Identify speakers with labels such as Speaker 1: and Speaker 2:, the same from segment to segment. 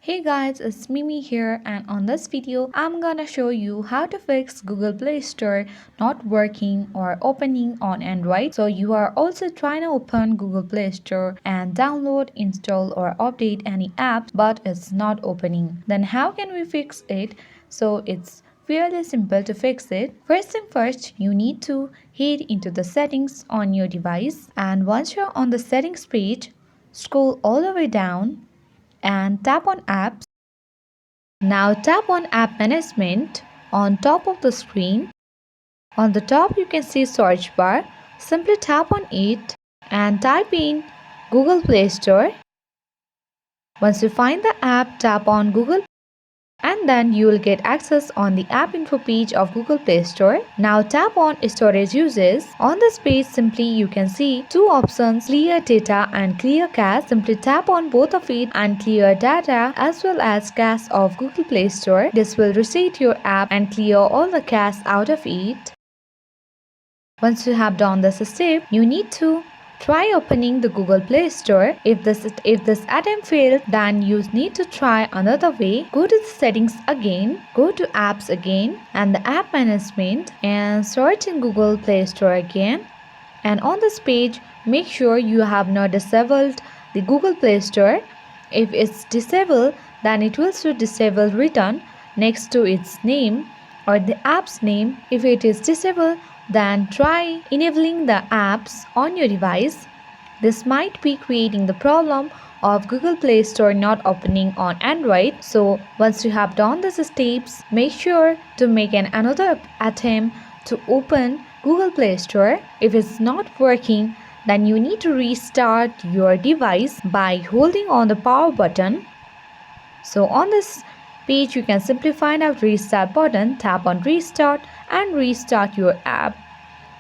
Speaker 1: Hey guys, it's Mimi here, and on this video I'm gonna show you how to fix Google Play Store not working or opening on Android. So you are also trying to open Google Play Store and download, install or update any app but it's not opening. Then how can we fix it? So it's fairly simple to fix it. First thing first, you need to head into the settings on your device, and once you're on the settings page, scroll all the way down and tap on apps. Now tap on app management on top of the screen. On the top you can see search bar. Simply tap on it and type in Google Play Store. Once you find the app, tap on Google and then you will get access on the app info page of Google Play Store. Now tap on storage uses. On this page simply you can see two options, clear data and clear cache. Simply tap on both of it and clear data as well as cache of Google Play Store. This will reset your app and clear all the cache out of it. Once you have done this step, you need to try opening the Google Play Store. If this attempt failed, then you need to try another way. Go to the settings again, go to apps again and the app management and search in Google Play Store again. And on this page, make sure you have not disabled the Google Play Store. If it's disabled, then it will show disabled written next to its name or the app's name. If it is disabled, then try enabling the apps on your device. This might be creating the problem of Google Play Store not opening on Android. So once you have done these steps, make sure to make another attempt to open Google Play Store. If it's not working, then you need to restart your device by holding on the power button. So on this page you can simply find out restart button, tap on restart and restart your app.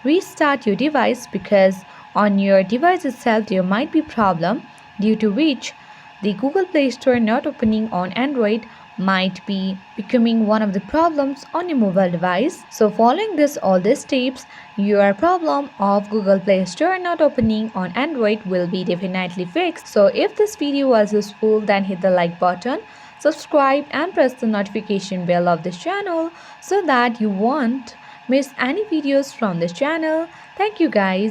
Speaker 1: Restart your device because on your device itself there might be problem due to which the Google Play Store not opening on Android might be becoming one of the problems on your mobile device. So following all these steps, your problem of Google Play Store not opening on Android will be definitely fixed. So if this video was useful, then hit the like button, subscribe and press the notification bell of this channel so that you won't miss any videos from this channel. Thank you guys.